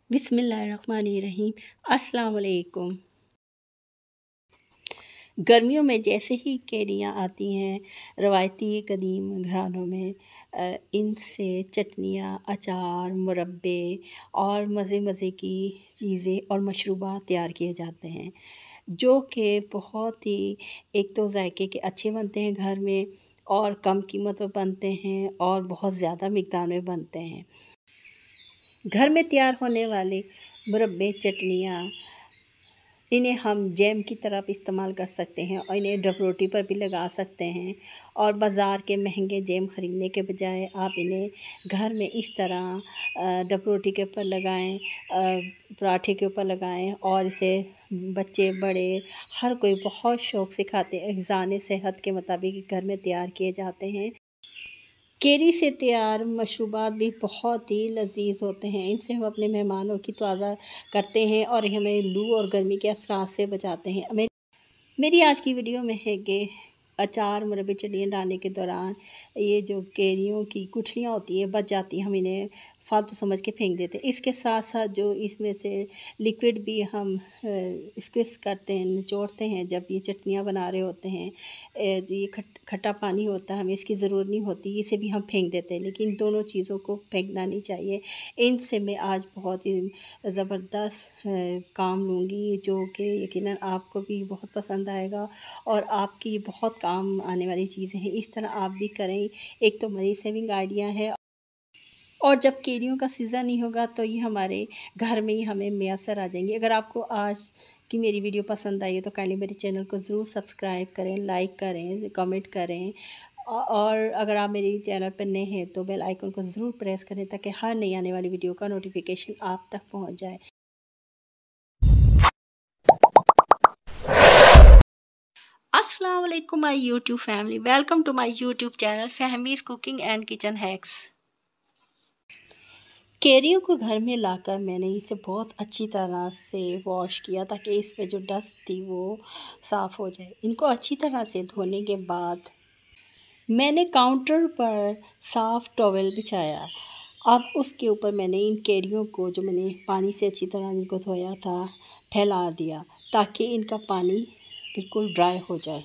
बिस्मिल्लाहिर्रहमानिर्रहीम। अस्सलाम वालेकुम। गर्मियों में जैसे ही कैरियाँ आती हैं रवायती कदीम घरानों में, इनसे चटनियाँ, अचार, मुरब्बे और मज़े मज़े की चीज़ें और मशरूबात तैयार किए जाते हैं, जो कि बहुत ही एक तो ज़ायके के अच्छे बनते हैं घर में, और कम कीमत में बनते हैं और बहुत ज़्यादा मिक़दार में बनते हैं। घर में तैयार होने वाले मुरब्बे, चटनियाँ, इन्हें हम जैम की तरह भी इस्तेमाल कर सकते हैं और इन्हें डब रोटी पर भी लगा सकते हैं। और बाज़ार के महंगे जैम ख़रीदने के बजाय आप इन्हें घर में इस तरह डब रोटी के ऊपर लगाएं, पराठे के ऊपर लगाएं, और इसे बच्चे बड़े हर कोई बहुत शौक़ से खाते हैं। ग़िज़ाए सेहत के मुताबिक घर में तैयार किए जाते हैं। कैरी से तैयार मशरूबात भी बहुत ही लज़ीज़ होते हैं। इनसे हम अपने मेहमानों की तवाज़ा करते हैं और हमें लू और गर्मी के असरात से बचाते हैं। मेरी आज की वीडियो में है कि अचार, मुरब्बे, चटनियाँ डालने के दौरान ये जो कैरियों की गुठलियाँ होती हैं बच जाती हैं, हम इन्हें फ़ालतू समझ के फेंक देते हैं। इसके साथ साथ जो इसमें से लिक्विड भी हम स्क्विज़ करते हैं, निचोड़ते हैं जब ये चटनियाँ बना रहे होते हैं, ये खट्टा पानी होता है, हमें इसकी ज़रूरत नहीं होती, इसे भी हम फेंक देते हैं। लेकिन दोनों चीज़ों को फेंकना नहीं चाहिए। इनसे मैं आज बहुत ही ज़बरदस्त काम लूँगी, जो कि यकीनन आपको भी बहुत पसंद आएगा और आपकी बहुत काम आने वाली चीज़ें हैं। इस तरह आप भी करें। एक तो मनी सेविंग आइडिया है, और जब कैरियों का सीज़न नहीं होगा तो ये हमारे घर में ही हमें मैसर आ जाएंगी। अगर आपको आज की मेरी वीडियो पसंद आई है तो काइंडली मेरे चैनल को ज़रूर सब्सक्राइब करें, लाइक करें, कमेंट करें, और अगर आप मेरे चैनल पर नए हैं तो बेल आइकन को ज़रूर प्रेस करें ताकि हर नई आने वाली वीडियो का नोटिफिकेशन आप तक पहुँच जाए। अस्सलाम वालेकुम my YouTube family, welcome to my YouTube channel Fahmi's cooking and kitchen hacks. कैरियों को घर में लाकर मैंने इसे बहुत अच्छी तरह से वॉश किया ताकि इसमें जो डस्ट थी वो साफ़ हो जाए। इनको अच्छी तरह से धोने के बाद मैंने काउंटर पर साफ़ टॉवल बिछाया। अब उसके ऊपर मैंने इन कैरियों को, जो मैंने पानी से अच्छी तरह इनको धोया था, फैला दिया ताकि इनका पानी बिल्कुल ड्राई हो जाए।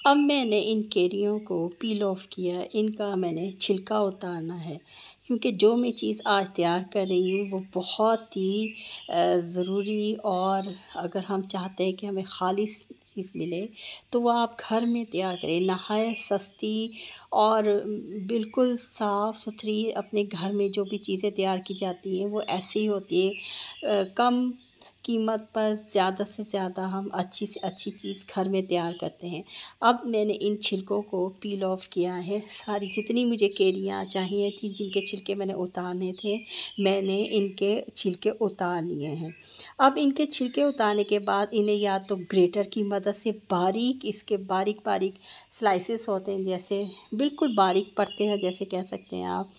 अब मैंने इन कैरियों को पील ऑफ किया। इनका मैंने छिलका उतारना है, क्योंकि जो मैं चीज़ आज तैयार कर रही हूँ वो बहुत ही ज़रूरी, और अगर हम चाहते हैं कि हमें खालिस चीज़ मिले तो वो आप घर में तैयार करें। नहायत सस्ती और बिल्कुल साफ़ सुथरी अपने घर में जो भी चीज़ें तैयार की जाती हैं वो ऐसी ही होती हैं। कम कीमत पर ज़्यादा से ज़्यादा हम अच्छी से अच्छी चीज़ घर में तैयार करते हैं। अब मैंने इन छिलकों को पील ऑफ किया है। सारी जितनी मुझे कैरियाँ चाहिए थी, जिनके छिलके मैंने उतारने थे, मैंने इनके छिलके उतार लिए हैं। अब इनके छिलके उतारने के बाद इन्हें या तो ग्रेटर की मदद से बारीक, इसके बारीक बारीक स्लाइसेस होते हैं, जैसे बिल्कुल बारीक पड़ते हैं जैसे कह सकते हैं आप,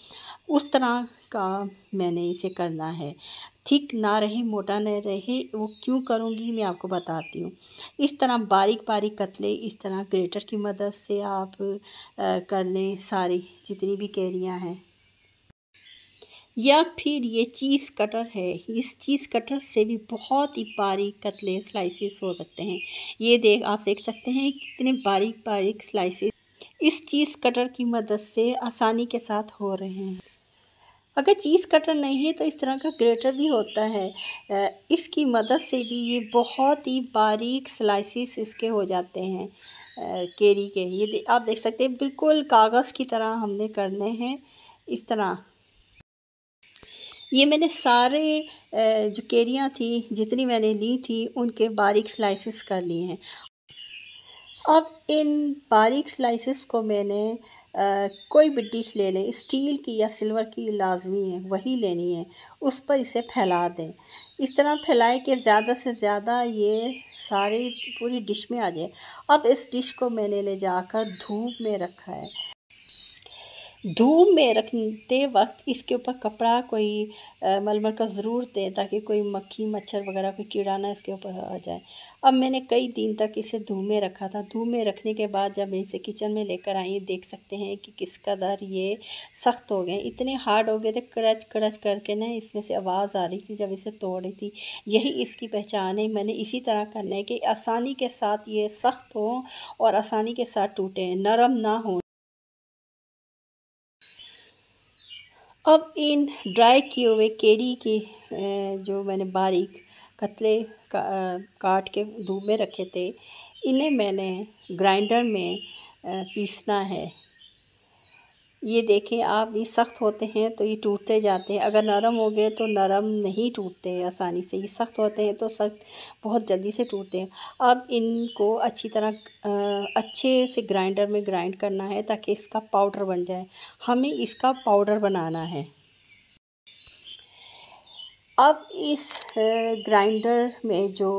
उस तरह का मैंने इसे करना है। थिक ना रहे, मोटा न रहे, वो क्यों करूँगी मैं आपको बताती हूँ। इस तरह बारीक बारीक कतले इस तरह ग्रेटर की मदद से आप कर लें सारी जितनी भी कैरियाँ हैं, या फिर ये चीज़ कटर है, इस चीज़ कटर से भी बहुत ही बारीक कतले स्लाइसेस हो सकते हैं। ये आप देख सकते हैं कितने बारीक बारीक स्लाइसेस इस चीज़ कटर की मदद से आसानी के साथ हो रहे हैं। अगर चीज़ कटर नहीं है तो इस तरह का ग्रेटर भी होता है, इसकी मदद से भी ये बहुत ही बारीक स्लाइसेस इसके हो जाते हैं कैरी के। ये आप देख सकते हैं बिल्कुल कागज़ की तरह हमने करने हैं इस तरह। ये मैंने सारे जो कैरियाँ थी जितनी मैंने ली थी उनके बारीक स्लाइसेस कर लिए हैं। अब इन बारीक स्लाइसेस को मैंने कोई भी डिश ले लें, स्टील की या सिल्वर की लाजमी है वही लेनी है, उस पर इसे फैला दें। इस तरह फैलाएं कि ज़्यादा से ज़्यादा ये सारी पूरी डिश में आ जाए। अब इस डिश को मैंने ले जाकर धूप में रखा है। धूप में रखते वक्त इसके ऊपर कपड़ा कोई मलमल का ज़रूर दें, ताकि कोई मक्खी मच्छर वगैरह कोई कीड़ा ना इसके ऊपर आ जाए। अब मैंने कई दिन तक इसे धूप में रखा था। धूप में रखने के बाद जब मैं इसे किचन में लेकर आई, देख सकते हैं कि किस कदर ये सख्त हो गए, इतने हार्ड हो गए थे, कड़च कड़च करके ना इसमें से आवाज़ आ रही थी जब इसे तोड़ रही थी। यही इसकी पहचान है। मैंने इसी तरह करना है कि आसानी के साथ ये सख्त हो और आसानी के साथ टूटे, नरम ना हो। अब इन ड्राई किए हुए केरी की जो मैंने बारीक कतले काट के धूप में रखे थे, इन्हें मैंने ग्राइंडर में पीसना है। ये देखें आप, ये सख्त होते हैं तो ये टूटते जाते हैं, अगर नरम हो गए तो नरम नहीं टूटते हैं आसानी से। ये सख्त होते हैं तो सख्त बहुत जल्दी से टूटते हैं। अब इनको अच्छी तरह अच्छे से ग्राइंडर में ग्राइंड करना है ताकि इसका पाउडर बन जाए। हमें इसका पाउडर बनाना है। अब इस ग्राइंडर में जो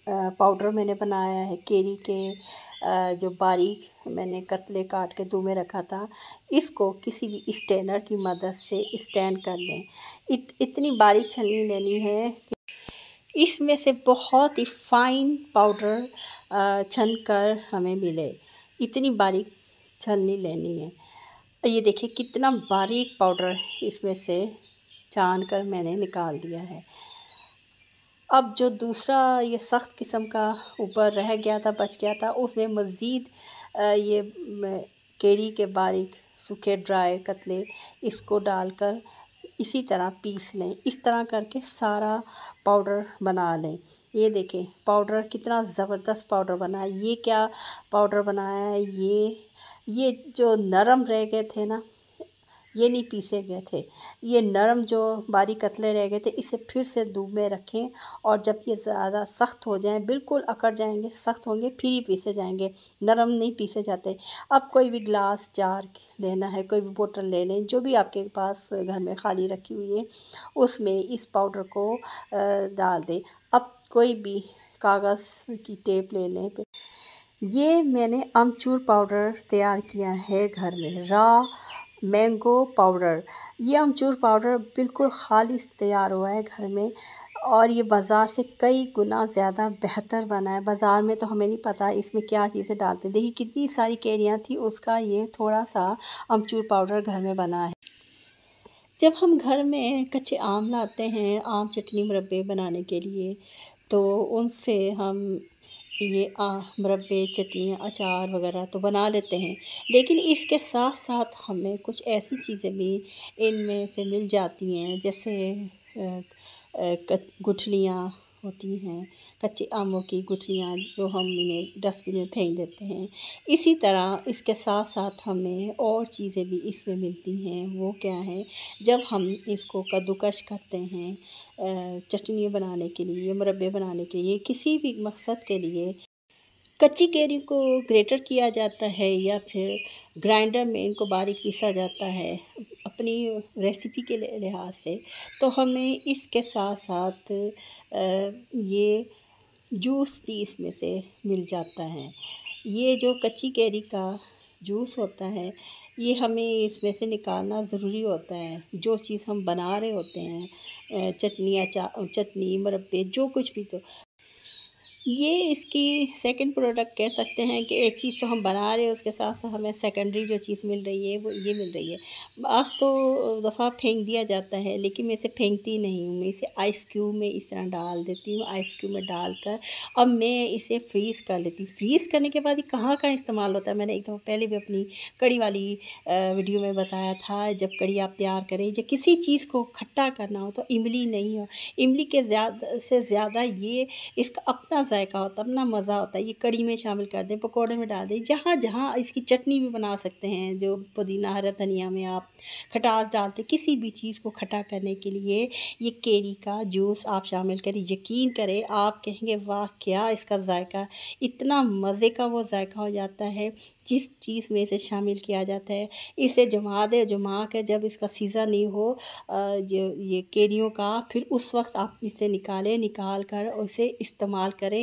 पाउडर मैंने बनाया है, केरी के जो बारीक मैंने कतले काट के धुएं में रखा था, इसको किसी भी स्ट्रेनर की मदद से स्टैंड कर लें। इतनी बारीक छलनी लेनी है कि इसमें से बहुत ही फाइन पाउडर छन कर हमें मिले। इतनी बारीक छलनी लेनी है। ये देखिए कितना बारीक पाउडर इसमें से छान कर मैंने निकाल दिया है। अब जो दूसरा ये सख्त किस्म का ऊपर रह गया था, बच गया था, उसमें मज़ीद ये केरी के बारीक सूखे ड्राई कतले इसको डालकर इसी तरह पीस लें। इस तरह करके सारा पाउडर बना लें। ये देखें पाउडर कितना ज़बरदस्त पाउडर बना है। ये क्या पाउडर बनाया है, ये जो नरम रह गए थे ना, ये नहीं पीसे गए थे, ये नरम जो बारीक कतले रह गए थे, इसे फिर से धूप में रखें और जब ये ज़्यादा सख्त हो जाएं, बिल्कुल अकड़ जाएंगे, सख्त होंगे, फिर ही पीसे जाएंगे, नरम नहीं पीसे जाते। अब कोई भी ग्लास जार लेना है, कोई भी बोतल ले लें, जो भी आपके पास घर में खाली रखी हुई है, उसमें इस पाउडर को डाल दें। अब कोई भी कागज़ की टेप ले लें। ये मैंने अमचूर पाउडर तैयार किया है घर में, रा मैंगो पाउडर। ये अमचूर पाउडर बिल्कुल खालिस तैयार हुआ है घर में और ये बाज़ार से कई गुना ज़्यादा बेहतर बना है। बाज़ार में तो हमें नहीं पता इसमें क्या चीज़ें डालते। देखिए कितनी सारी कैरियाँ थी, उसका ये थोड़ा सा अमचूर पाउडर घर में बना है। जब हम घर में कच्चे आम लाते हैं आम चटनी मुरब्बे बनाने के लिए, तो उनसे हम ये मुरब्बे चटनियाँ अचार वगैरह तो बना लेते हैं, लेकिन इसके साथ साथ हमें कुछ ऐसी चीज़ें भी इनमें से मिल जाती हैं, जैसे गुठलियाँ होती हैं, कच्चे आमों की गुठलियाँ, जो हम इन्हें डस्टबिन में फेंक देते हैं। इसी तरह इसके साथ साथ हमें और चीज़ें भी इसमें मिलती हैं। वो क्या है, जब हम इसको कद्दूकस करते हैं चटनी बनाने के लिए, मुरब्बे बनाने के लिए, किसी भी मकसद के लिए, कच्ची कैरी को ग्रेटर किया जाता है या फिर ग्राइंडर में इनको बारीक पीसा जाता है अपनी रेसिपी के लिहाज से, तो हमें इसके साथ साथ ये जूस भी इसमें से मिल जाता है। ये जो कच्ची कैरी का जूस होता है, ये हमें इसमें से निकालना ज़रूरी होता है। जो चीज़ हम बना रहे होते हैं, चटनी अचार, चटनी मुरब्बे, जो कुछ भी, तो ये इसकी सेकंड प्रोडक्ट कह सकते हैं कि एक चीज़ तो हम बना रहे हैं, उसके साथ साथ हमें सेकेंडरी जो चीज़ मिल रही है वो ये मिल रही है। आज तो दफ़ा फेंक दिया जाता है, लेकिन मैं इसे फेंकती नहीं हूँ, मैं इसे आइस क्यूब में इस तरह डाल देती हूँ। आइस क्यूब में डालकर अब मैं इसे फ्रीज़ कर लेती हूँ। फ्रीज़ करने के बाद ये कहाँ इस्तेमाल होता है, मैंने एक दफ़ा पहले भी अपनी कड़ी वाली वीडियो में बताया था। जब कड़ी आप तैयार करें, जब किसी चीज़ को खट्टा करना हो तो इमली नहीं हो, इमली के ज़्यादा ये इसका अपना जायका होता है, अपना मज़ा होता है। ये कड़ी में शामिल कर दें, पकौड़े में डाल दें, जहाँ जहाँ इसकी चटनी भी बना सकते हैं। जो पुदीना हरा धनिया में आप खटास डालते, किसी भी चीज़ को खट्टा करने के लिए ये केरी का जूस आप शामिल करें। यकीन करें आप कहेंगे वाह क्या इसका जायका, इतना मज़े का वो जायका हो जाता है जिस चीज़ में इसे शामिल किया जाता है। इसे जमा दें, जमा कर जब इसका सीज़न नहीं हो जो ये केरियों का, फिर उस वक्त आप इसे निकाल कर उसे इस्तेमाल करें।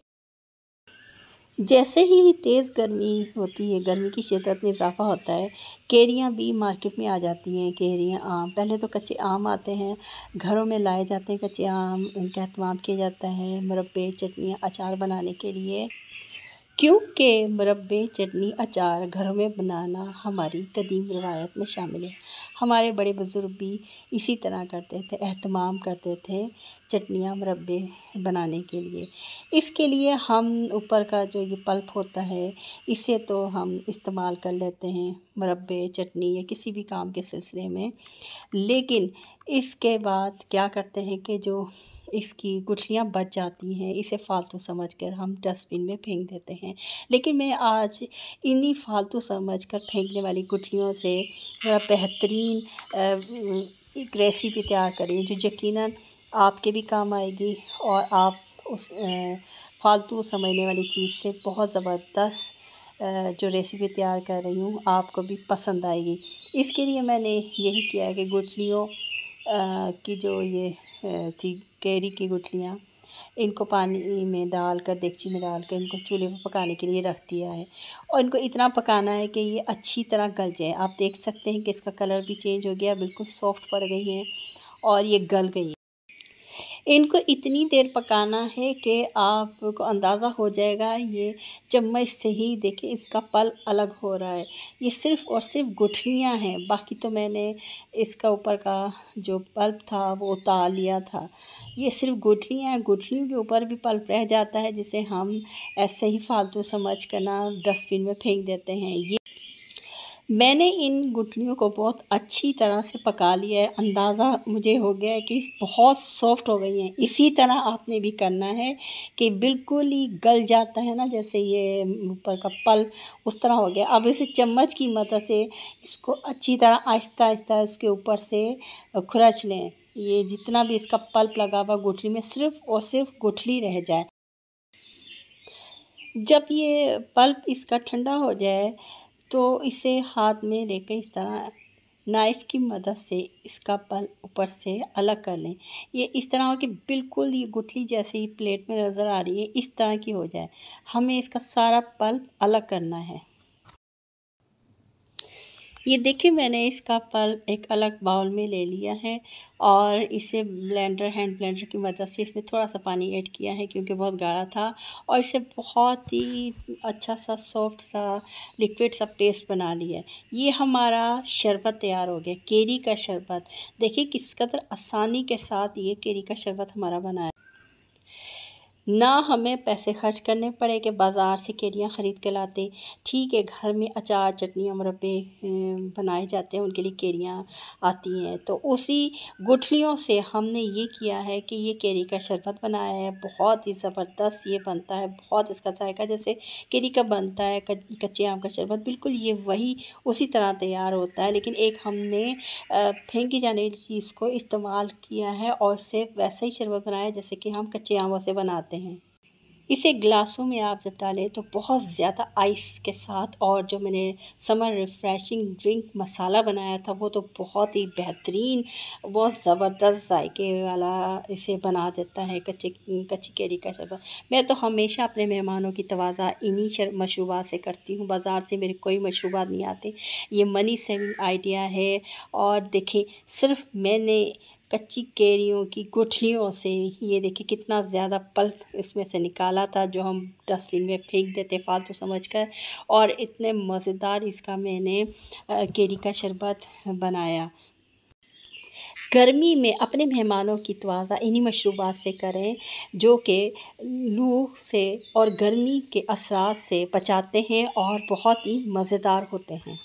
जैसे ही तेज़ गर्मी होती है, गर्मी की शिद्दत में इजाफ़ा होता है, कैरियाँ भी मार्केट में आ जाती हैं। कैरियाँ, आम, पहले तो कच्चे आम आते हैं, घरों में लाए जाते हैं कच्चे आम, इनका एहतमाम किया जाता है मुरब्बे, चटनियाँ, अचार बनाने के लिए। क्योंकि मुरब्बे, चटनी, अचार घरों में बनाना हमारी कदीम रवायत में शामिल है। हमारे बड़े बुज़ुर्ग भी इसी तरह करते थे, एहतमाम करते थे चटनियाँ, मुरब्बे बनाने के लिए। इसके लिए हम ऊपर का जो ये पल्प होता है, इसे तो हम इस्तेमाल कर लेते हैं मुरब्बे, चटनी या किसी भी काम के सिलसिले में। लेकिन इसके बाद क्या करते हैं कि जो इसकी गुठलियाँ बच जाती हैं, इसे फ़ालतू समझकर हम डस्टबिन में फेंक देते हैं। लेकिन मैं आज इन्हीं फ़ालतू समझकर फेंकने वाली गुठलियों से बड़ा बेहतरीन एक रेसिपी तैयार करी जो यकीनन आपके भी काम आएगी और आप उस फ़ालतू समझने वाली चीज़ से बहुत ज़बरदस्त जो रेसिपी तैयार कर रही हूँ आपको भी पसंद आएगी। इसके लिए मैंने यही किया है कि गुठलियों की जो ये थी कैरी की गुठलियाँ, इनको पानी में डालकर, देगची में डालकर इनको चूल्हे पर पकाने के लिए रख दिया है और इनको इतना पकाना है कि ये अच्छी तरह गल जाए। आप देख सकते हैं कि इसका कलर भी चेंज हो गया, बिल्कुल सॉफ्ट पड़ गई हैं और ये गल गई है। इनको इतनी देर पकाना है कि आपको अंदाज़ा हो जाएगा, ये चम्मच से ही देखिए इसका पल्प अलग हो रहा है। ये सिर्फ़ और सिर्फ गुठलियाँ हैं, बाकी तो मैंने इसका ऊपर का जो पल्प था वो उतार लिया था। ये सिर्फ़ गुठलियाँ हैं, गुठलियों के ऊपर भी पल्प रह जाता है जिसे हम ऐसे ही फ़ालतू समझ कर ना डस्टबिन में फेंक देते हैं। ये मैंने इन गुठलियों को बहुत अच्छी तरह से पका लिया है, अंदाज़ा मुझे हो गया है कि बहुत सॉफ्ट हो गई हैं। इसी तरह आपने भी करना है कि बिल्कुल ही गल जाता है ना, जैसे ये ऊपर का पल्प उस तरह हो गया। अब इसे चम्मच की मदद से इसको अच्छी तरह आहिस्ता-आहिस्ता इसके ऊपर से खुरच लें। ये जितना भी इसका पल्प लगा हुआ गुठली में सिर्फ़ और सिर्फ गुठली रह जाए। जब ये पल्प इसका ठंडा हो जाए तो इसे हाथ में लेकर इस तरह नाइफ़ की मदद से इसका पल्प ऊपर से अलग कर लें। ये इस तरह हो कि बिल्कुल ये गुठली जैसे ही प्लेट में नज़र आ रही है, इस तरह की हो जाए। हमें इसका सारा पल्प अलग करना है। ये देखिए मैंने इसका पल्प एक अलग बाउल में ले लिया है और इसे हैंड ब्लेंडर की मदद से इसमें थोड़ा-सा पानी ऐड किया है क्योंकि बहुत गाढ़ा था और इसे बहुत ही अच्छा सा सॉफ्ट सा लिक्विड सा पेस्ट बना लिया है। ये हमारा शरबत तैयार हो गया, कैरी का शरबत। देखिए किस कदर आसानी के साथ ये कैरी का शरबत हमारा बना है। ना हमें पैसे खर्च करने पड़े कि बाज़ार से कैरियाँ ख़रीद के लाते। ठीक है, घर में अचार, चटनियाँ, मुरब्बे बनाए जाते हैं, उनके लिए कैरियाँ आती हैं। तो उसी गुठलियों से हमने ये किया है कि ये कैरी का शरबत बनाया है। बहुत ही ज़बरदस्त ये बनता है, बहुत इसका ज़ायका जैसे कैरी का बनता है, कच्चे आम का शरबत, बिल्कुल ये वही उसी तरह तैयार होता है। लेकिन एक हमने फेंकी जाने वाली चीज़ को इस्तेमाल किया है और सिर्फ वैसा ही शरबत बनाया है जैसे कि हम कच्चे आमों से बनाते हैं। इसे ग्लासों में आप जब डालें तो बहुत ज़्यादा आइस के साथ, और जो मैंने समर रिफ़्रेशिंग ड्रिंक मसाला बनाया था वो तो बहुत ही बेहतरीन, बहुत ज़बरदस्त जायके वाला इसे बना देता है कच्ची कैरी का शरबत। मैं तो हमेशा अपने मेहमानों की तवाज़ा इन्हीं मशरूबात से करती हूँ, बाज़ार से मेरे कोई मशरूबात नहीं आते। ये मनी सेविंग आइडिया है। और देखें सिर्फ मैंने कच्ची कैरियों की गुठलियों से ये देखिए कितना ज़्यादा पल्प इसमें से निकाला था जो हम डस्टबिन में फेंक देते फ़ालतू समझकर, और इतने मज़ेदार इसका मैंने कैरी का शरबत बनाया। गर्मी में अपने मेहमानों की तवाज़ा इन्हीं मशरूबात से करें जो कि लू से और गर्मी के असरात से बचाते हैं और बहुत ही मज़ेदार होते हैं।